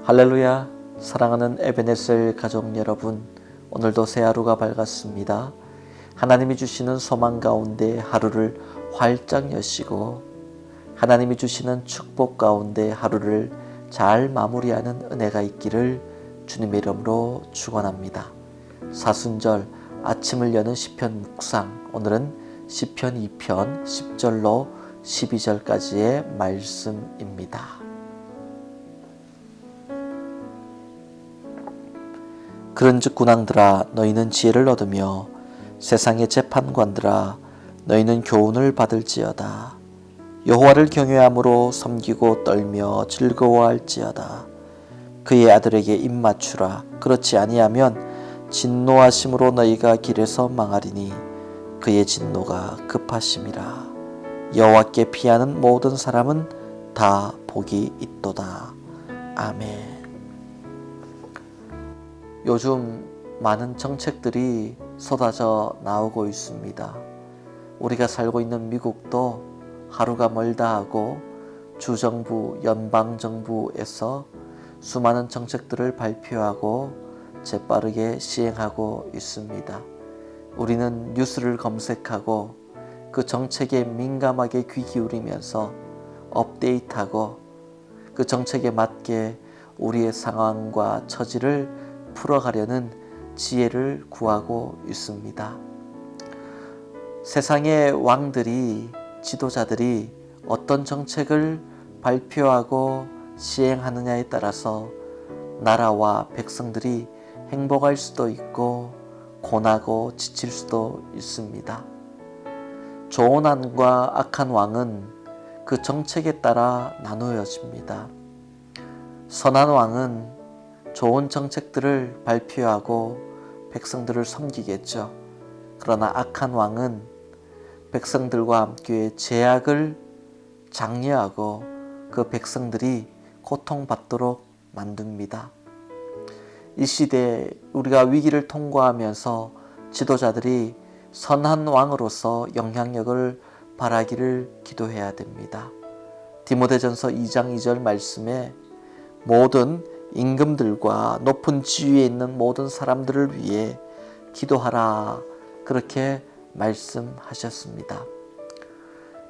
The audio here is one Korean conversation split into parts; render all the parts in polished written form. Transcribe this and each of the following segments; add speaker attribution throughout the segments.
Speaker 1: 할렐루야. 사랑하는 에베네셀 가족 여러분, 오늘도 새 하루가 밝았습니다. 하나님이 주시는 소망 가운데 하루를 활짝 여시고 하나님이 주시는 축복 가운데 하루를 잘 마무리하는 은혜가 있기를 주님의 이름으로 축원합니다. 사순절 아침을 여는 시편 묵상, 오늘은 시편 2편 10절로 12절까지의 말씀입니다. 그런즉 군왕들아, 너희는 지혜를 얻으며 세상의 재판관들아, 너희는 교훈을 받을지어다. 여호와를 경외함으로 섬기고 떨며 즐거워할지어다. 그의 아들에게 입 맞추라. 그렇지 아니하면 진노하심으로 너희가 길에서 망하리니 그의 진노가 급하심이라. 여호와께 피하는 모든 사람은 다 복이 있도다. 아멘. 요즘 많은 정책들이 쏟아져 나오고 있습니다. 우리가 살고 있는 미국도 하루가 멀다 하고 주정부, 연방정부에서 수많은 정책들을 발표하고 재빠르게 시행하고 있습니다. 우리는 뉴스를 검색하고 그 정책에 민감하게 귀 기울이면서 업데이트하고 그 정책에 맞게 우리의 상황과 처지를 풀어가려는 지혜를 구하고 있습니다. 세상의 왕들이, 지도자들이 어떤 정책을 발표하고 시행하느냐에 따라서 나라와 백성들이 행복할 수도 있고 고나고 지칠 수도 있습니다. 좋은 왕과 악한 왕은 그 정책에 따라 나누어집니다. 선한 왕은 좋은 정책들을 발표하고 백성들을 섬기겠죠. 그러나 악한 왕은 백성들과 함께 죄악을 장려하고 그 백성들이 고통받도록 만듭니다. 이 시대에 우리가 위기를 통과하면서 지도자들이 선한 왕으로서 영향력을 발하기를 기도해야 됩니다. 디모데전서 2장 2절 말씀에 모든 임금들과 높은 지위에 있는 모든 사람들을 위해 기도하라, 그렇게 말씀하셨습니다.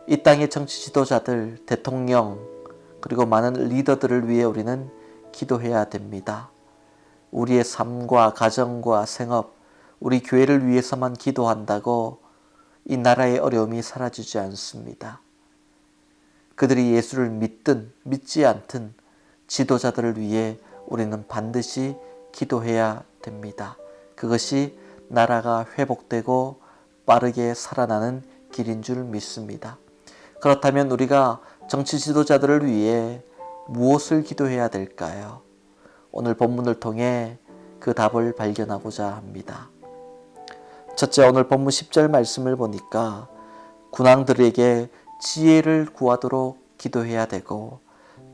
Speaker 1: 이 땅의 정치 지도자들, 대통령, 그리고 많은 리더들을 위해 우리는 기도해야 됩니다. 우리의 삶과 가정과 생업, 우리 교회를 위해서만 기도한다고 이 나라의 어려움이 사라지지 않습니다. 그들이 예수를 믿든 믿지 않든 지도자들을 위해 우리는 반드시 기도해야 됩니다. 그것이 나라가 회복되고 빠르게 살아나는 길인 줄 믿습니다. 그렇다면 우리가 정치 지도자들을 위해 무엇을 기도해야 될까요? 오늘 본문을 통해 그 답을 발견하고자 합니다. 첫째, 오늘 본문 10절 말씀을 보니까 군왕들에게 지혜를 구하도록 기도해야 되고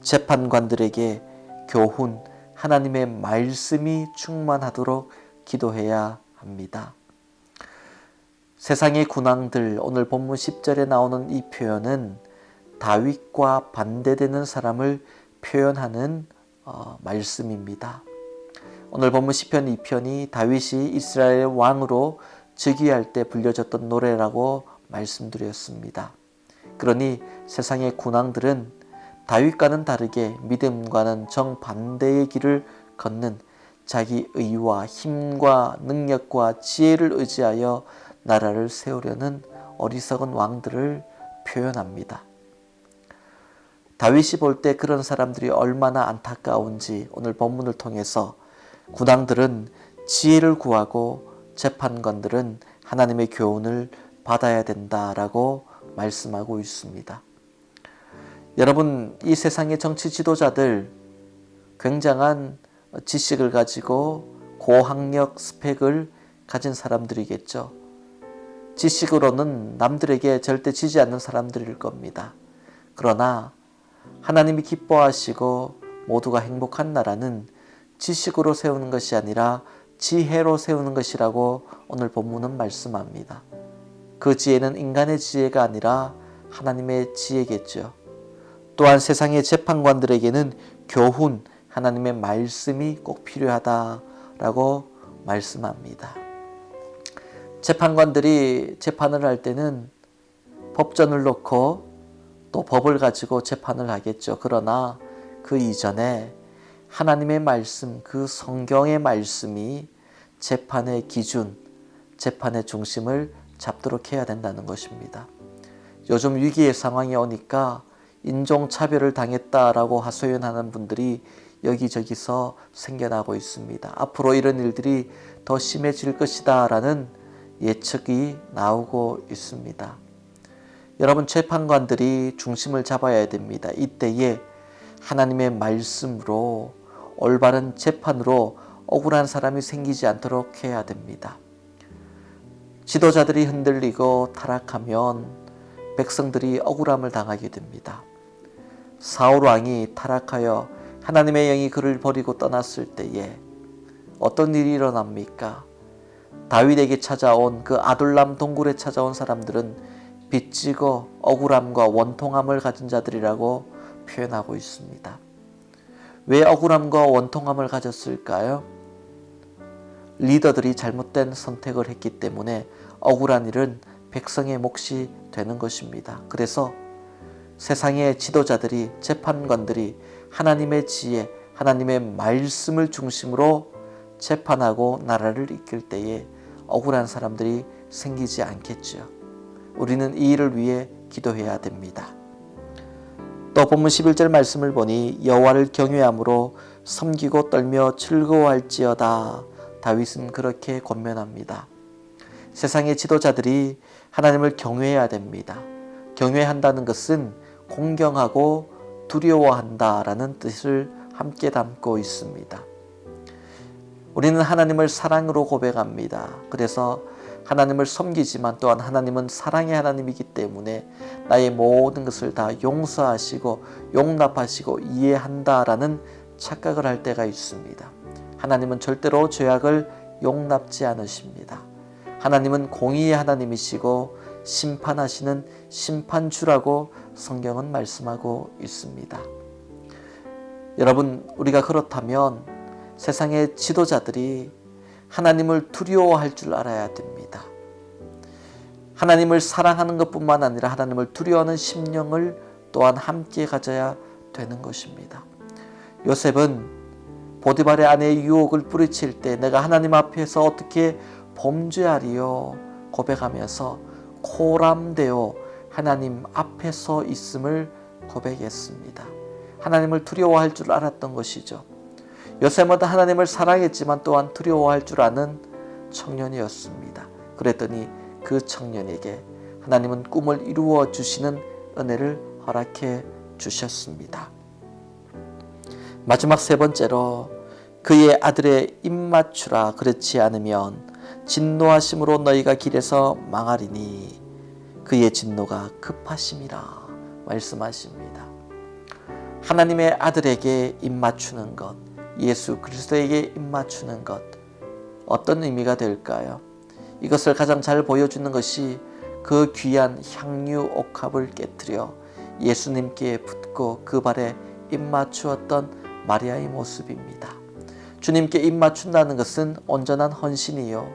Speaker 1: 재판관들에게 교훈, 하나님의 말씀이 충만하도록 기도해야 합니다. 세상의 군왕들, 오늘 본문 10절에 나오는 이 표현은 다윗과 반대되는 사람을 표현하는 말씀입니다. 오늘 본문 시편 2편이 다윗이 이스라엘 왕으로 즉위할 때 불려졌던 노래라고 말씀드렸습니다. 그러니 세상의 군왕들은 다윗과는 다르게 믿음과는 정반대의 길을 걷는 자기 의와 힘과 능력과 지혜를 의지하여 나라를 세우려는 어리석은 왕들을 표현합니다. 다윗이 볼 때 그런 사람들이 얼마나 안타까운지 오늘 본문을 통해서 군왕들은 지혜를 구하고 재판관들은 하나님의 교훈을 받아야 된다라고 말씀하고 있습니다. 여러분, 이 세상의 정치 지도자들 굉장한 지식을 가지고 고학력 스펙을 가진 사람들이겠죠. 지식으로는 남들에게 절대 지지 않는 사람들일 겁니다. 그러나 하나님이 기뻐하시고 모두가 행복한 나라는 지식으로 세우는 것이 아니라 지혜로 세우는 것이라고 오늘 본문은 말씀합니다. 그 지혜는 인간의 지혜가 아니라 하나님의 지혜겠죠. 또한 세상의 재판관들에게는 교훈, 하나님의 말씀이 꼭 필요하다라고 말씀합니다. 재판관들이 재판을 할 때는 법전을 놓고 또 법을 가지고 재판을 하겠죠. 그러나 그 이전에 하나님의 말씀, 그 성경의 말씀이 재판의 기준, 재판의 중심을 잡도록 해야 된다는 것입니다. 요즘 위기의 상황이 오니까 인종차별을 당했다라고 하소연하는 분들이 여기저기서 생겨나고 있습니다. 앞으로 이런 일들이 더 심해질 것이다 라는 예측이 나오고 있습니다. 여러분, 재판관들이 중심을 잡아야 됩니다. 이때에 하나님의 말씀으로 올바른 재판으로 억울한 사람이 생기지 않도록 해야 됩니다. 지도자들이 흔들리고 타락하면 백성들이 억울함을 당하게 됩니다. 사울 왕이 타락하여 하나님의 영이 그를 버리고 떠났을 때에 어떤 일이 일어납니까? 다윗에게 찾아온 그 아둘람 동굴에 찾아온 사람들은 빚지고 억울함과 원통함을 가진 자들이라고 표현하고 있습니다. 왜 억울함과 원통함을 가졌을까요? 리더들이 잘못된 선택을 했기 때문에 억울한 일은 백성의 몫이 되는 것입니다. 그래서 세상의 지도자들이, 재판관들이 하나님의 지혜, 하나님의 말씀을 중심으로 재판하고 나라를 이끌 때에 억울한 사람들이 생기지 않겠죠. 우리는 이 일을 위해 기도해야 됩니다. 또 본문 11절 말씀을 보니 여호와를 경외함으로 섬기고 떨며 즐거워할지어다. 다윗은 그렇게 권면합니다. 세상의 지도자들이 하나님을 경외해야 됩니다. 경외한다는 것은 공경하고 두려워한다라는 뜻을 함께 담고 있습니다. 우리는 하나님을 사랑으로 고백합니다. 그래서 하나님을 섬기지만 또한 하나님은 사랑의 하나님이기 때문에 나의 모든 것을 다 용서하시고 용납하시고 이해한다라는 착각을 할 때가 있습니다. 하나님은 절대로 죄악을 용납지 않으십니다. 하나님은 공의의 하나님이시고 심판하시는 심판주라고 성경은 말씀하고 있습니다. 여러분, 우리가 그렇다면 세상의 지도자들이 하나님을 두려워할 줄 알아야 됩니다. 하나님을 사랑하는 것뿐만 아니라 하나님을 두려워하는 심령을 또한 함께 가져야 되는 것입니다. 요셉은 보디발의 아내의 유혹을 뿌리칠 때 내가 하나님 앞에서 어떻게 범죄하리요 고백하면서 코람되어 하나님 앞에 서 있음을 고백했습니다. 하나님을 두려워할 줄 알았던 것이죠. 요셉은 하나님을 사랑했지만 또한 두려워할 줄 아는 청년이었습니다. 그랬더니 그 청년에게 하나님은 꿈을 이루어 주시는 은혜를 허락해 주셨습니다. 마지막 세 번째로 그의 아들의 입맞추라. 그렇지 않으면 진노하심으로 너희가 길에서 망하리니 그의 진노가 급하심이라 말씀하십니다. 하나님의 아들에게 입맞추는 것, 예수 그리스도에게 입맞추는 것, 어떤 의미가 될까요? 이것을 가장 잘 보여주는 것이 그 귀한 향유 옥합을 깨뜨려 예수님께 붓고 그 발에 입맞추었던 마리아의 모습입니다. 주님께 입맞춘다는 것은 온전한 헌신이요,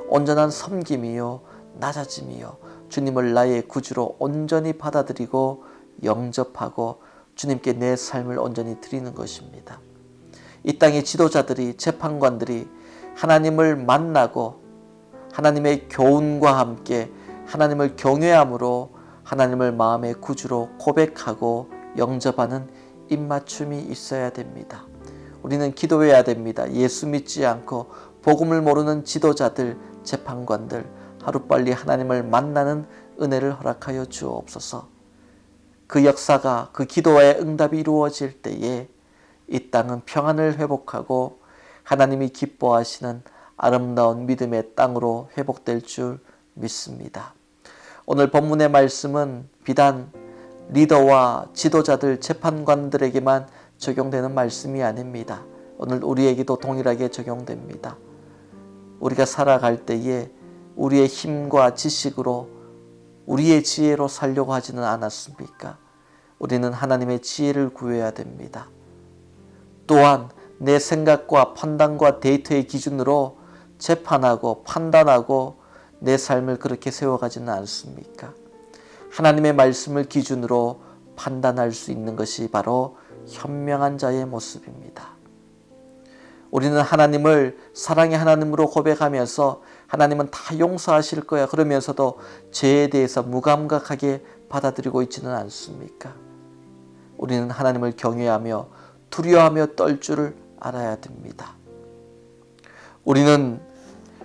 Speaker 1: 온전한 섬김이요, 낮아짐이요, 주님을 나의 구주로 온전히 받아들이고 영접하고 주님께 내 삶을 온전히 드리는 것입니다. 이 땅의 지도자들이, 재판관들이 하나님을 만나고 하나님의 교훈과 함께 하나님을 경외함으로 하나님을 마음의 구주로 고백하고 영접하는 입맞춤이 있어야 됩니다. 우리는 기도해야 됩니다. 예수 믿지 않고 복음을 모르는 지도자들, 재판관들, 하루빨리 하나님을 만나는 은혜를 허락하여 주옵소서. 그 역사가, 그 기도의 응답이 이루어질 때에 이 땅은 평안을 회복하고 하나님이 기뻐하시는 아름다운 믿음의 땅으로 회복될 줄 믿습니다. 오늘 본문의 말씀은 비단 리더와 지도자들, 재판관들에게만 적용되는 말씀이 아닙니다. 오늘 우리에게도 동일하게 적용됩니다. 우리가 살아갈 때에 우리의 힘과 지식으로, 우리의 지혜로 살려고 하지는 않았습니까? 우리는 하나님의 지혜를 구해야 됩니다. 또한 내 생각과 판단과 데이터의 기준으로 재판하고 판단하고 내 삶을 그렇게 세워가지는 않습니까? 하나님의 말씀을 기준으로 판단할 수 있는 것이 바로 현명한 자의 모습입니다. 우리는 하나님을 사랑의 하나님으로 고백하면서 하나님은 다 용서하실 거야 그러면서도 죄에 대해서 무감각하게 받아들이고 있지는 않습니까? 우리는 하나님을 경외하며 두려워하며 떨 줄을 알아야 됩니다. 우리는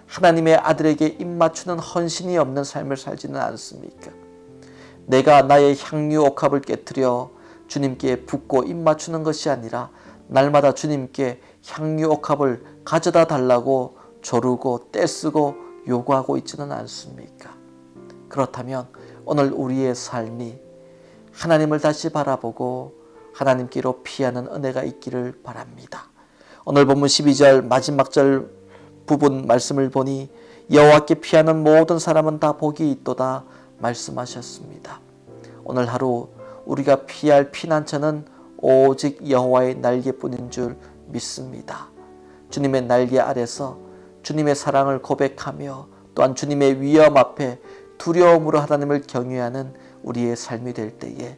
Speaker 1: 하나님의 아들에게 입맞추는 헌신이 없는 삶을 살지는 않습니까? 내가 나의 향유 옥합을 깨뜨려 주님께 붓고 입맞추는 것이 아니라 날마다 주님께 향유 옥합을 가져다 달라고 조르고 떼쓰고 요구하고 있지는 않습니까? 그렇다면 오늘 우리의 삶이 하나님을 다시 바라보고 하나님께로 피하는 은혜가 있기를 바랍니다. 오늘 본문 12절 마지막 절 부분 말씀을 보니 여호와께 피하는 모든 사람은 다 복이 있도다 말씀하셨습니다. 오늘 하루 우리가 피할 피난처는 오직 여호와의 날개뿐인 줄 믿습니다. 주님의 날개 아래서 주님의 사랑을 고백하며 또한 주님의 위엄 앞에 두려움으로 하나님을 경외하는 우리의 삶이 될 때에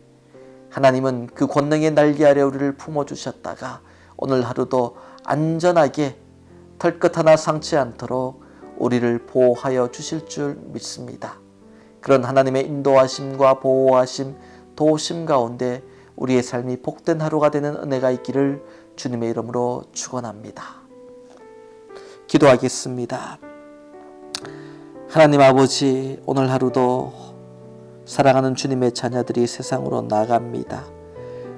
Speaker 1: 하나님은 그 권능의 날개 아래 우리를 품어주셨다가 오늘 하루도 안전하게 털끝 하나 상치 않도록 우리를 보호하여 주실 줄 믿습니다. 그런 하나님의 인도하심과 보호하심, 도우심 가운데 우리의 삶이 복된 하루가 되는 은혜가 있기를 주님의 이름으로 축원합니다. 기도하겠습니다. 하나님 아버지, 오늘 하루도 사랑하는 주님의 자녀들이 세상으로 나갑니다.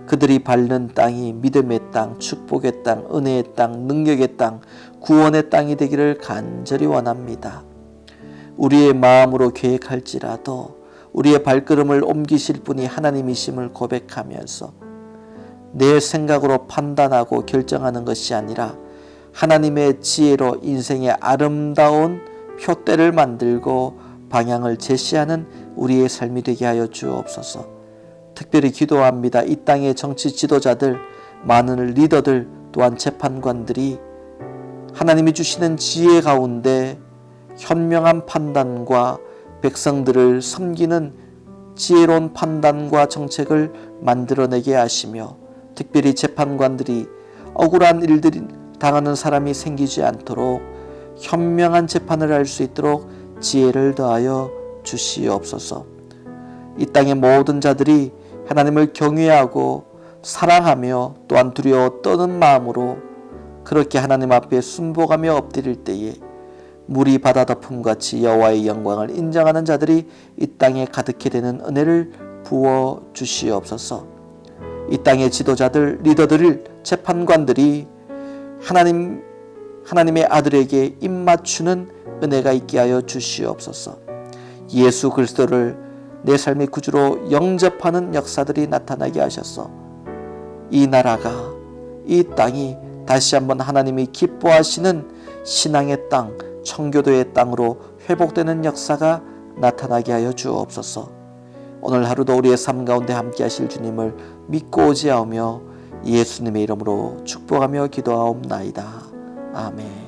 Speaker 1: 그들이 밟는 땅이 믿음의 땅, 축복의 땅, 은혜의 땅, 능력의 땅, 구원의 땅이 되기를 간절히 원합니다. 우리의 마음으로 계획할지라도 우리의 발걸음을 옮기실 분이 하나님이심을 고백하면서 내 생각으로 판단하고 결정하는 것이 아니라 하나님의 지혜로 인생의 아름다운 표대를 만들고 방향을 제시하는 우리의 삶이 되게 하여 주옵소서. 특별히 기도합니다. 이 땅의 정치 지도자들, 많은 리더들, 또한 재판관들이 하나님이 주시는 지혜 가운데 현명한 판단과 백성들을 섬기는 지혜로운 판단과 정책을 만들어내게 하시며 특별히 재판관들이 억울한 일들이 당하는 사람이 생기지 않도록 현명한 재판을 할 수 있도록 지혜를 더하여 주시옵소서. 이 땅의 모든 자들이 하나님을 경외하고 사랑하며 또한 두려워 떠는 마음으로 그렇게 하나님 앞에 순복하며 엎드릴 때에 물이 바다 덮음같이 여호와의 영광을 인정하는 자들이 이 땅에 가득히 되는 은혜를 부어 주시옵소서. 이 땅의 지도자들, 리더들, 재판관들이 하나님의 아들에게 입맞추는 은혜가 있게 하여 주시옵소서. 예수 그리스도를 내 삶의 구주로 영접하는 역사들이 나타나게 하셔서 이 나라가, 이 땅이 다시 한번 하나님이 기뻐하시는 신앙의 땅, 청교도의 땅으로 회복되는 역사가 나타나게 하여 주옵소서. 오늘 하루도 우리의 삶 가운데 함께 하실 주님을 믿고 의지하며 예수님의 이름으로 축복하며 기도하옵나이다. 아멘.